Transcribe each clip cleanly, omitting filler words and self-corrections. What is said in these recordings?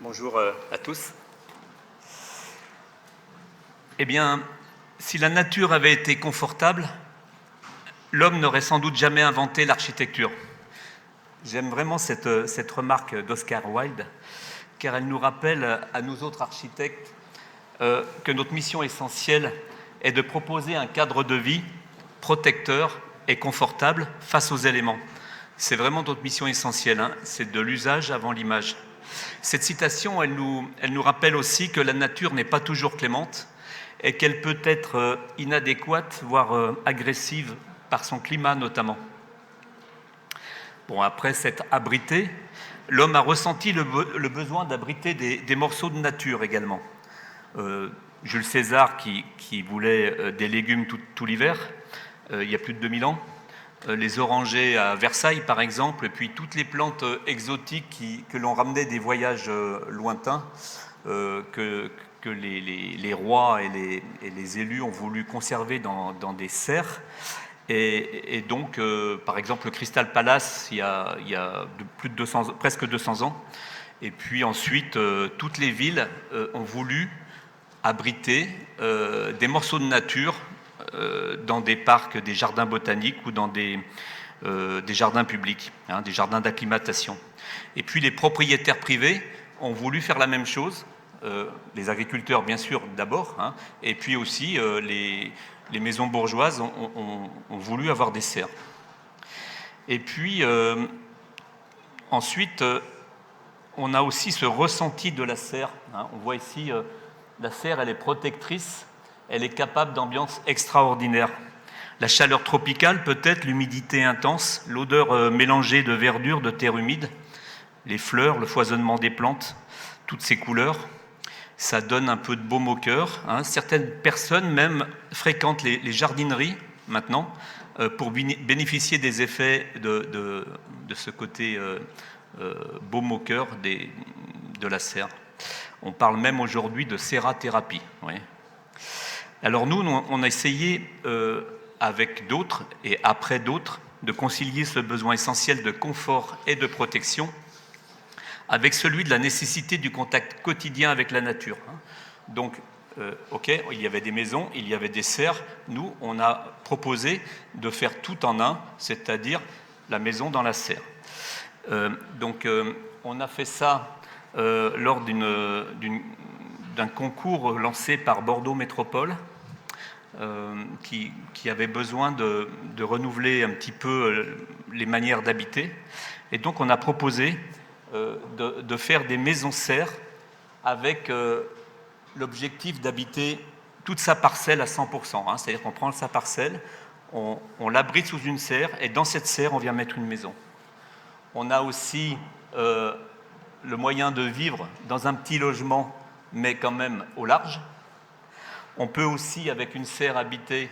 Bonjour à tous. Eh bien, si la nature avait été confortable, l'homme n'aurait sans doute jamais inventé l'architecture. J'aime vraiment cette remarque d'Oscar Wilde, car elle nous rappelle à nous autres architectes que notre mission essentielle est de proposer un cadre de vie protecteur et confortable face aux éléments. C'est vraiment notre mission essentielle, hein, c'est de l'usage avant l'image. Cette citation, elle nous rappelle aussi que la nature n'est pas toujours clémente et qu'elle peut être inadéquate, voire agressive par son climat notamment. Bon, après s'être abrité, l'homme a ressenti le besoin d'abriter des morceaux de nature également. Jules César qui voulait des légumes tout l'hiver, il y a plus de 2000 ans, les orangers à Versailles par exemple, et puis toutes les plantes exotiques que l'on ramenait des voyages lointains, que les rois et les élus ont voulu conserver dans des serres. Et donc, par exemple, le Crystal Palace, il y a presque 200 ans. Et puis ensuite, toutes les villes ont voulu abriter des morceaux de nature dans des parcs, des jardins botaniques ou dans des jardins publics, hein, des jardins d'acclimatation. Et puis les propriétaires privés ont voulu faire la même chose, les agriculteurs bien sûr d'abord, hein, et puis aussi les maisons bourgeoises ont voulu avoir des serres. Et puis ensuite, on a aussi ce ressenti de la serre, hein. On voit ici, la serre, elle est protectrice, elle est capable d'ambiances extraordinaires. La chaleur tropicale, peut-être, l'humidité intense, l'odeur mélangée de verdure, de terre humide, les fleurs, le foisonnement des plantes, toutes ces couleurs, ça donne un peu de baume au cœur, hein. Certaines personnes même fréquentent les jardineries maintenant pour bénéficier des effets de ce côté baume au cœur de la serre. On parle même aujourd'hui de serrathérapie. Oui. Alors nous, on a essayé avec d'autres et après d'autres de concilier ce besoin essentiel de confort et de protection avec celui de la nécessité du contact quotidien avec la nature. Donc, ok, il y avait des maisons, il y avait des serres. Nous, on a proposé de faire tout en un, c'est-à-dire la maison dans la serre. Donc, on a fait ça lors d'un concours lancé par Bordeaux Métropole, qui avait besoin de renouveler un petit peu les manières d'habiter. Et donc, on a proposé de faire des maisons serres avec l'objectif d'habiter toute sa parcelle à 100%. Hein, c'est-à-dire qu'on prend sa parcelle, on l'abrite sous une serre, et dans cette serre, on vient mettre une maison. On a aussi le moyen de vivre dans un petit logement, mais quand même au large. On peut aussi, avec une serre habitée,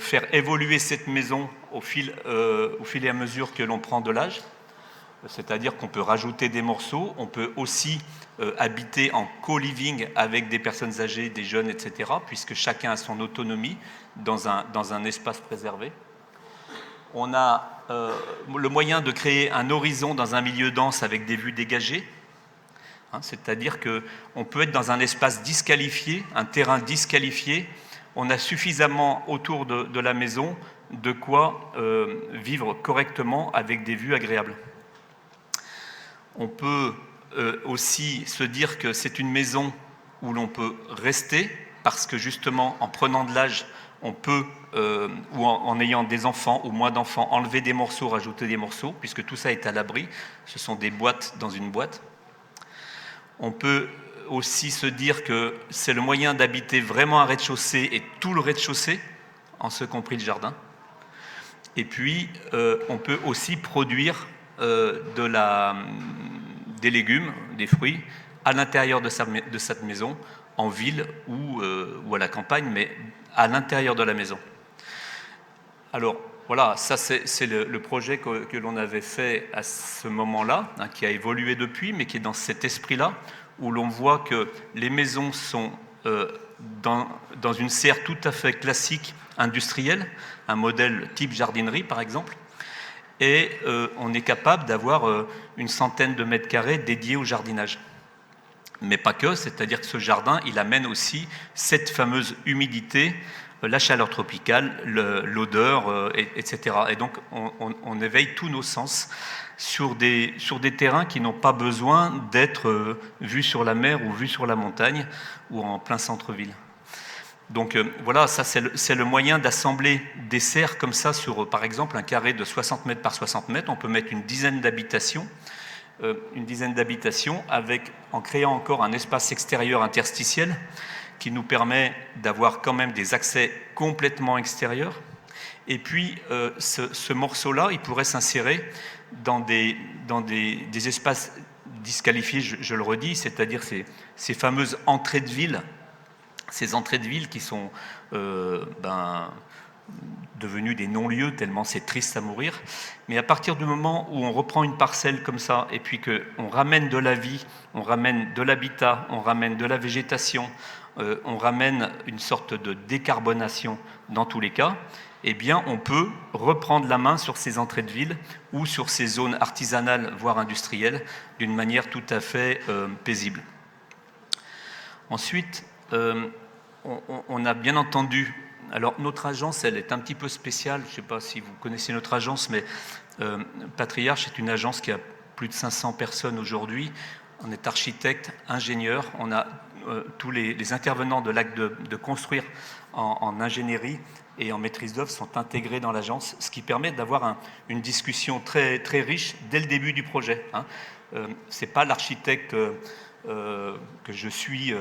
faire évoluer cette maison au fil et à mesure que l'on prend de l'âge. C'est-à-dire qu'on peut rajouter des morceaux, on peut aussi habiter en co-living avec des personnes âgées, des jeunes, etc., puisque chacun a son autonomie dans un espace préservé. On a le moyen de créer un horizon dans un milieu dense avec des vues dégagées, hein, c'est-à-dire qu'on peut être dans un espace disqualifié, un terrain disqualifié, on a suffisamment autour de la maison de quoi vivre correctement avec des vues agréables. On peut aussi se dire que c'est une maison où l'on peut rester, parce que justement, en prenant de l'âge, on peut, ou en ayant des enfants ou moins d'enfants, enlever des morceaux, rajouter des morceaux, puisque tout ça est à l'abri. Ce sont des boîtes dans une boîte. On peut aussi se dire que c'est le moyen d'habiter vraiment un rez-de-chaussée et tout le rez-de-chaussée, en ce compris le jardin. Et puis, on peut aussi produire des légumes, des fruits, à l'intérieur de cette maison, en ville ou à la campagne, mais à l'intérieur de la maison. Alors, voilà, ça c'est le projet que l'on avait fait à ce moment-là, hein, qui a évolué depuis, mais qui est dans cet esprit-là, où l'on voit que les maisons sont dans une serre tout à fait classique, industrielle, un modèle type jardinerie par exemple, et on est capable d'avoir une centaine de mètres carrés dédiés au jardinage. mais pas que, c'est-à-dire que ce jardin, il amène aussi cette fameuse humidité, la chaleur tropicale, l'odeur, etc. Et donc, on éveille tous nos sens sur des terrains qui n'ont pas besoin d'être vus sur la mer ou vus sur la montagne ou en plein centre-ville. Donc voilà, ça c'est le moyen d'assembler des serres comme ça sur, par exemple, un carré de 60 mètres par 60 mètres. On peut mettre une dizaine d'habitations, en créant encore un espace extérieur interstitiel qui nous permet d'avoir quand même des accès complètement extérieurs. Et puis ce morceau-là, il pourrait s'insérer dans des espaces disqualifiés, je le redis, c'est-à-dire ces fameuses entrées de ville. Ces entrées de ville qui sont devenues des non-lieux tellement c'est triste à mourir. Mais à partir du moment où on reprend une parcelle comme ça et puis qu'on ramène de la vie, on ramène de l'habitat, on ramène de la végétation, on ramène une sorte de décarbonation dans tous les cas, eh bien on peut reprendre la main sur ces entrées de ville ou sur ces zones artisanales, voire industrielles, d'une manière tout à fait paisible. Ensuite, on a bien entendu, alors notre agence, elle est un petit peu spéciale, je ne sais pas si vous connaissez notre agence, mais Patriarche est une agence qui a plus de 500 personnes aujourd'hui. On est architecte, ingénieur, on a tous les intervenants de l'acte de construire en ingénierie et en maîtrise d'œuvre sont intégrés dans l'agence, ce qui permet d'avoir une discussion très, très riche dès le début du projet. Ce n'est pas l'architecte que je suis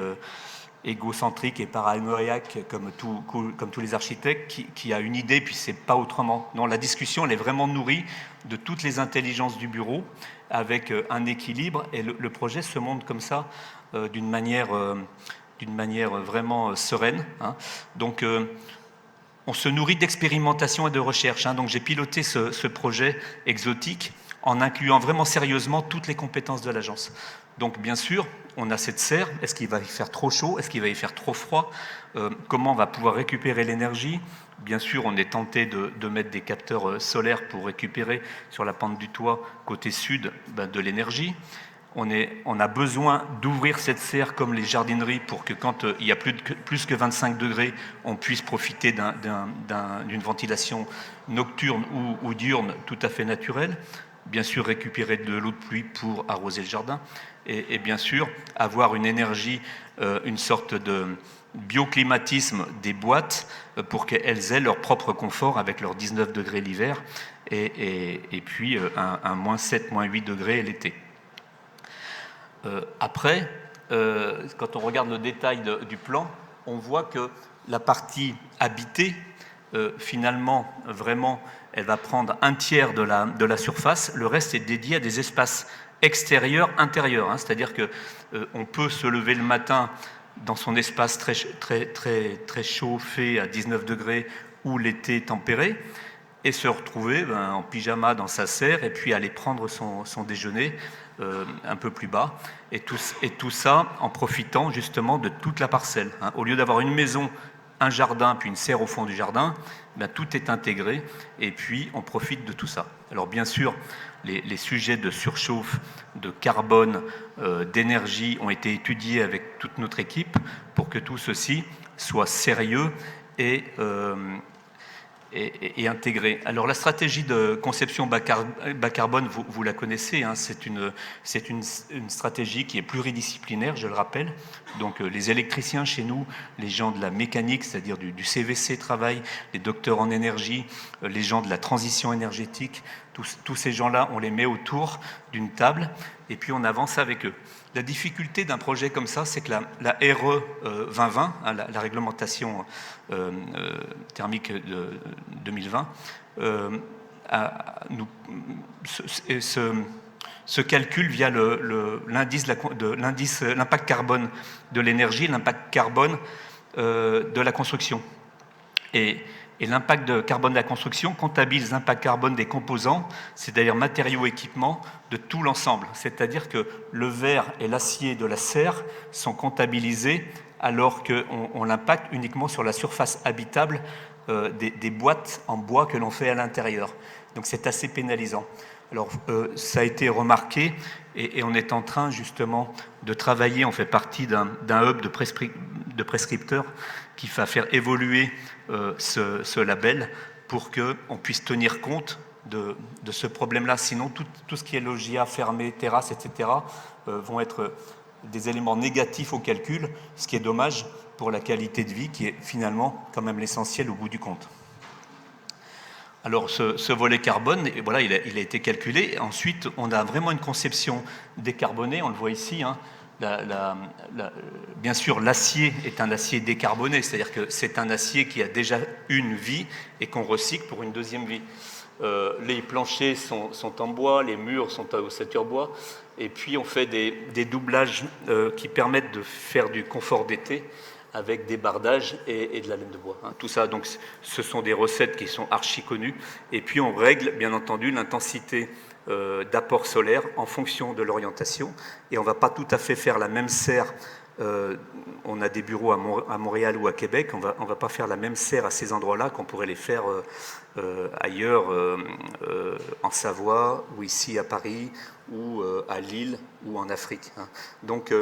égocentrique et paranoïaque comme tous les architectes qui a une idée puis c'est pas autrement. Non, la discussion elle est vraiment nourrie de toutes les intelligences du bureau avec un équilibre et le projet se monte comme ça d'une manière vraiment sereine. Donc on se nourrit d'expérimentation et de recherche. Donc j'ai piloté ce projet exotique en incluant vraiment sérieusement toutes les compétences de l'agence. Donc bien sûr, on a cette serre, est-ce qu'il va y faire trop chaud, est-ce qu'il va y faire trop froid, comment on va pouvoir récupérer l'énergie. Bien sûr, on est tenté de mettre des capteurs solaires pour récupérer sur la pente du toit, côté sud, de l'énergie. On a besoin d'ouvrir cette serre comme les jardineries pour que quand il y a plus que 25 degrés, on puisse profiter d'une ventilation nocturne ou diurne tout à fait naturelle. Bien sûr, récupérer de l'eau de pluie pour arroser le jardin. Et bien sûr, avoir une énergie, une sorte de bioclimatisme des boîtes pour qu'elles aient leur propre confort avec leurs 19 degrés l'hiver et puis un moins 7, moins 8 degrés l'été. Après, quand on regarde le détail du plan, on voit que la partie habitée, finalement, vraiment, elle va prendre un tiers de la surface. Le reste est dédié à des espaces extérieurs, intérieurs. C'est-à-dire qu'on peut se lever le matin dans son espace très, très, très, très chauffé à 19 degrés ou l'été tempéré et se retrouver en pyjama dans sa serre et puis aller prendre son déjeuner un peu plus bas. Et tout ça en profitant justement de toute la parcelle. Au lieu d'avoir une maison, un jardin, puis une serre au fond du jardin, tout est intégré et puis on profite de tout ça. Alors bien sûr, les sujets de surchauffe, de carbone, d'énergie ont été étudiés avec toute notre équipe pour que tout ceci soit sérieux et intégré. Alors la stratégie de conception bas carbone, vous la connaissez, c'est une stratégie qui est pluridisciplinaire, je le rappelle. Donc les électriciens chez nous, les gens de la mécanique, c'est-à-dire du CVC travaillent, les docteurs en énergie, les gens de la transition énergétique, tous ces gens-là, on les met autour d'une table et puis on avance avec eux. La difficulté d'un projet comme ça, c'est que la RE 2020, la réglementation thermique de 2020, se calcule via l'impact carbone de l'énergie, l'impact carbone de la construction. Et l'impact de carbone de la construction comptabilise l'impact carbone des composants, c'est-à-dire matériaux, équipements, de tout l'ensemble. C'est-à-dire que le verre et l'acier de la serre sont comptabilisés alors qu'on l'impacte uniquement sur la surface habitable des boîtes en bois que l'on fait à l'intérieur. Donc c'est assez pénalisant. Alors, ça a été remarqué et on est en train justement de travailler, on fait partie d'un hub de prescripteurs qui va faire évoluer ce label pour qu'on puisse tenir compte de ce problème-là. Sinon, tout ce qui est loggia fermé, terrasse, etc., vont être des éléments négatifs au calcul, ce qui est dommage pour la qualité de vie, qui est finalement quand même l'essentiel au bout du compte. Alors ce volet carbone, voilà, il a été calculé. Ensuite, on a vraiment une conception décarbonée, on le voit ici. Hein. Bien sûr, l'acier est un acier décarboné, c'est-à-dire que c'est un acier qui a déjà une vie et qu'on recycle pour une deuxième vie. Les planchers sont en bois, les murs sont à ossature bois, et puis on fait des doublages qui permettent de faire du confort d'été avec des bardages et de la laine de bois. Hein. Tout ça, donc, ce sont des recettes qui sont archi connues. Et puis, on règle, bien entendu, l'intensité d'apport solaire en fonction de l'orientation. Et on ne va pas tout à fait faire la même serre. On a des bureaux à Montréal ou à Québec. On va pas faire la même serre à ces endroits-là qu'on pourrait les faire ailleurs, en Savoie, ou ici à Paris, ou à Lille, ou en Afrique. Hein. Donc,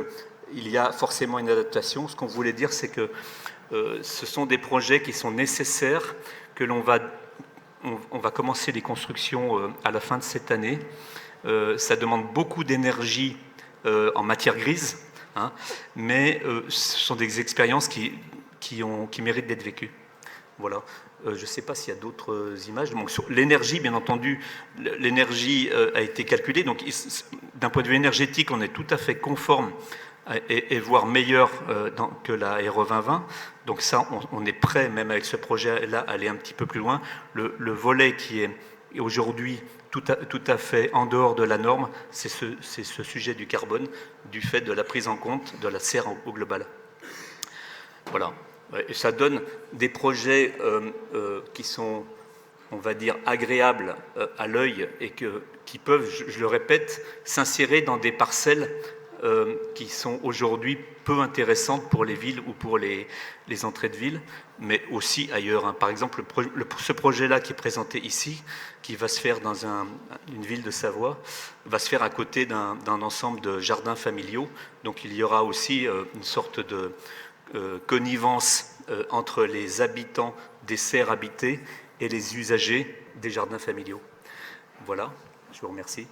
il y a forcément une adaptation. Ce qu'on voulait dire, c'est que ce sont des projets qui sont nécessaires, que on va commencer les constructions à la fin de cette année. Ça demande beaucoup d'énergie en matière grise, hein, mais ce sont des expériences qui méritent d'être vécues. Voilà. Je ne sais pas s'il y a d'autres images. Donc, sur l'énergie, bien entendu, l'énergie a été calculée. Donc, d'un point de vue énergétique, on est tout à fait conforme et voire meilleur que la RE 2020. Donc ça, on est prêt, même avec ce projet-là, à aller un petit peu plus loin. Le volet qui est aujourd'hui tout à fait en dehors de la norme, c'est ce sujet du carbone, du fait de la prise en compte de la serre au global. Voilà. Et ça donne des projets qui sont, on va dire, agréables à l'œil et qui peuvent, je le répète, s'insérer dans des parcelles qui sont aujourd'hui peu intéressantes pour les villes ou pour les entrées de ville, mais aussi ailleurs. Hein. Par exemple, ce projet-là qui est présenté ici, qui va se faire dans une ville de Savoie, va se faire à côté d'un ensemble de jardins familiaux. Donc il y aura aussi une sorte de connivence entre les habitants des serres habitées et les usagers des jardins familiaux. Voilà, je vous remercie.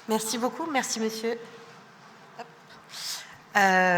Merci beaucoup, merci monsieur.